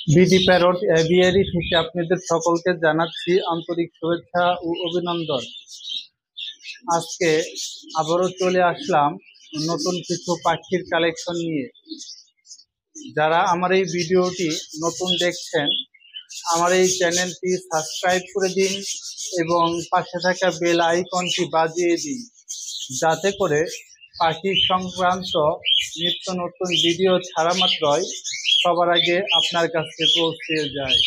BD parrot aviary থেকে আপনাদের সকলকে জানাচ্ছি আন্তরিক শুভেচ্ছা ও অভিনন্দন। আজকে আবারও চলে আসলাম নতুন কিছু পাখির কালেকশন নিয়ে। যারা আমার এই ভিডিওটি নতুন দেখছেন, আমার এই চ্যানেলটি সাবস্ক্রাইব করে দিন এবং পাশে থাকা বেল আইকনটি বাজিয়ে দিন, যাতে করে পাখি সংক্রান্ত নিত্য নতুন ভিডিও ছাড়া মাত্রই সবার আগে আপনার কাছে পৌঁছে যায়।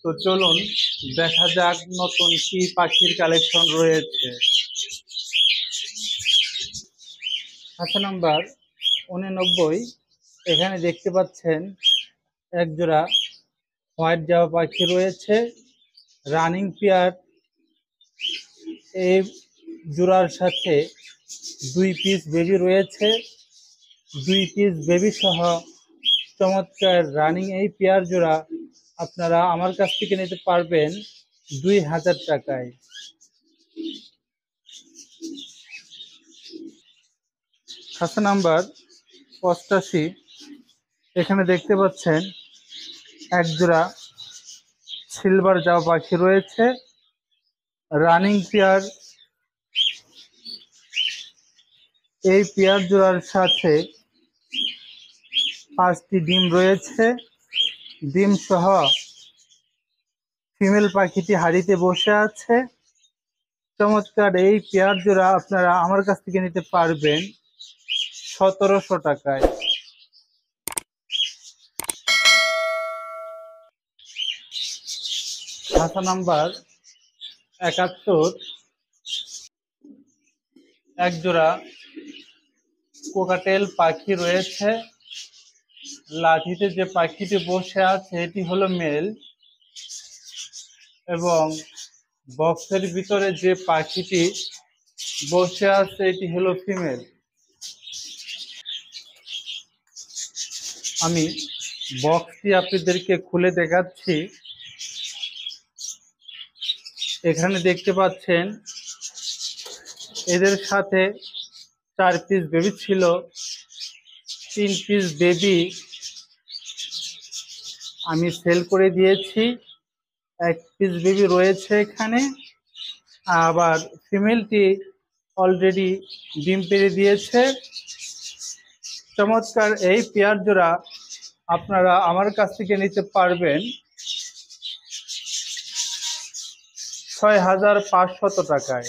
তো চলুন দেখা যাক নতুন কি পাখির কালেকশন রয়েছে। খাঁচা নাম্বার 89। এখানে দেখতে পাচ্ছেন একজোড়া হোয়াইট জাভা পাখি রয়েছে, রানিং পেয়ার। এই জোড়ার সাথে 2 পিস বেবি রয়েছে। 2 পিস বেবি সহ চমৎকার রানিং এই পেয়ার জোড়া আপনারা আমার কাছ থেকে নিতে পারবেন 2000 টাকায়। খাঁচা নাম্বার 85। এখানে দেখতে পাচ্ছেন একজোড়া সিলভার জাভা পাখি রয়েছে, রানিং পেয়ার। এই পেয়ার জোড়ার সাথে 5টি ডিম রয়েছে। ডিম সহ ফিমেল পাখিটি হাড়িতে বসে আছে। চমৎকার এই পেয়ার জোড়া আপনারা আমার কাছ থেকে নিতে পারবেন 1700 টাকায়। খাঁচা নাম্বার 71। একজোড়া কোকাটেল পাখি রয়েছে। লাঠিতে যে পাখিটি বসে আছে এটি হলো মেল, এবং বক্সের ভিতরে যে পাখিটি বসে আছে এটি হলো ফিমেল। আমি বক্সটি আপনাদেরকে খুলে দেখাচ্ছি। এখানে দেখতে পাচ্ছেন এদের সাথে 4 পিস বেবি ছিল। 3 পিস বেবি আমি সেল করে দিয়েছি। 1 পিস বেবি রয়েছে এখানে। আবার ফিমেলটি অলরেডি ডিম পেড়ে দিয়েছে। চমৎকার এই পেয়ার জোড়া আপনারা আমার কাছ থেকে নিতে পারবেন 6500 টাকায়।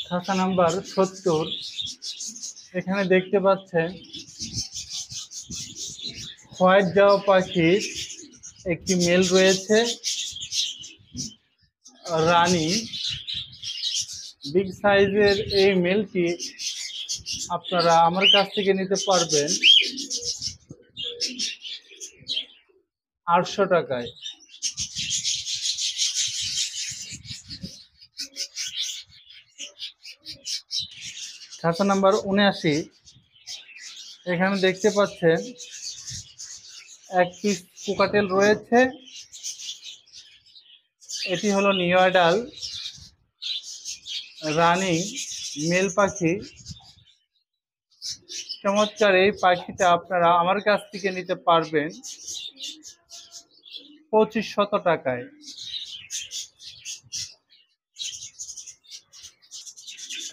খাঁচা নাম্বার 70। এখানে দেখতে পাচ্ছেন হোয়াইট জাভা পাখির একটি মেল রয়েছে, রানী। বিগ সাইজের এই মেলটি আপনারা আমার কাছ থেকে নিতে পারবেন 800 টাকায়। খাঁচা নাম্বার 79। এখানে দেখতে পাচ্ছেন 1 পিস কোকাটেল রয়েছে। এটি হলো নিউ অ্যাডাল রানিং মেল পাখি। চমৎকার এই পাখিটা আপনারা আমার কাছ থেকে নিতে পারবেন 2500 টাকায়।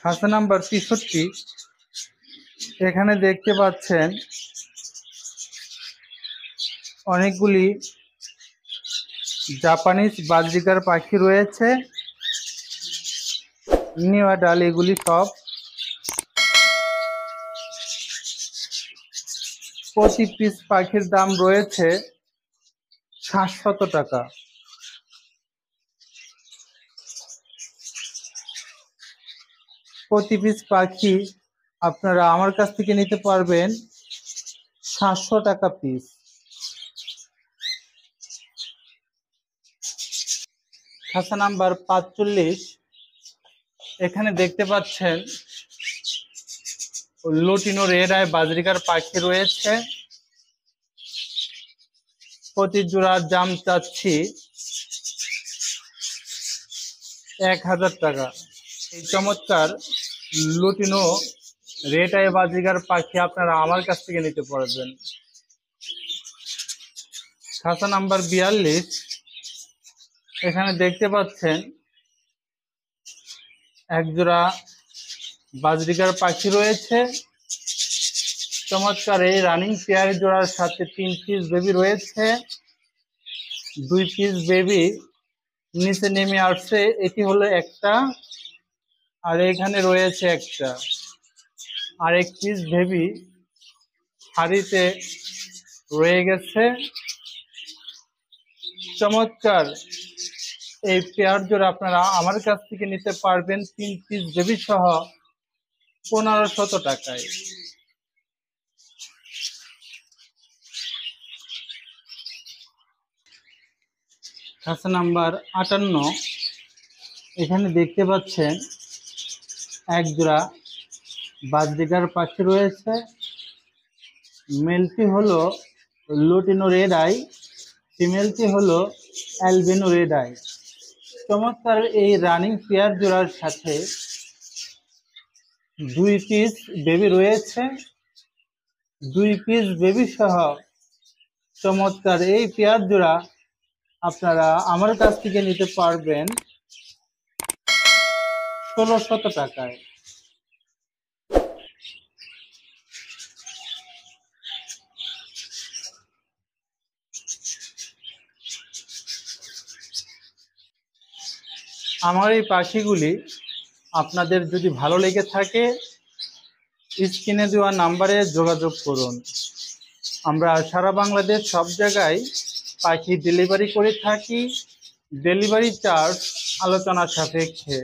খাঁচা নাম্বার 63। এখানে দেখতে পাচ্ছেন অনেকগুলি জাপানিজ বাজরিকার পাখি রয়েছে, নিউ অ্যাডাল এগুলি সব। প্রতি পিস পাখির দাম রয়েছে 700 টাকা। প্রতি পিস পাখি আপনারা আমার কাছ থেকে নিতে পারবেন 700 টাকা পিস। খাঁচা নাম্বার 45। এখানে দেখতে পাচ্ছেন লুটিনো রেড আই বাজরিকার পাখি রয়েছে। প্রতি জোড়ার দাম চাচ্ছি 1000 টাকা। এই চমৎকার লুটিনো রেড আই বাজরিকার পাখি আপনারা আমার কাছ থেকে নিতে পারবেন। খাঁচা নাম্বার 42, এখানে দেখতে পাচ্ছেন এক জোড়া বাজরিকার পাখি রয়েছে। চমৎকার এই রানিং পেয়ার জোড়ার সাথে 3 পিস বেবি রয়েছে। 2 পিস বেবি নিচে নেমে আসছে, এটি হলো একটা, আর এখানে রয়েছে একটা। আর 1 পিস বেবি হাড়িতে রয়ে গেছে। চমৎকার এই পেয়ার জোড়া আপনারা আমার কাছ থেকে নিতে পারবেন 3 পিস বেবি সহ 1500 টাকায়। খাঁচা নাম্বার 58, এখানে দেখতে পাচ্ছেন এক জোড়া বাজরিকার পাখি রয়েছে। মেলটি হলো লুটিনো রেড আই, ফিমেলটি হলো অ্যালবিনো রেড আই। চমৎকার এই রানিং পেয়ার জোড়ার সাথে 2 পিস বেবি রয়েছে। 2 পিস বেবি সহ চমৎকার এই পেয়ার জোড়া আপনারা আমার কাছ থেকে নিতে পারবেন 1600 টাকায়। আমার এই পাখিগুলি আপনাদের যদি ভালো লেগে থাকে স্ক্রিনে দেওয়া নাম্বারে যোগাযোগ করুন। আমরা সারা বাংলাদেশ সব জায়গায় পাখি ডেলিভারি করে থাকি। ডেলিভারি চার্জ আলোচনা সাপেক্ষে।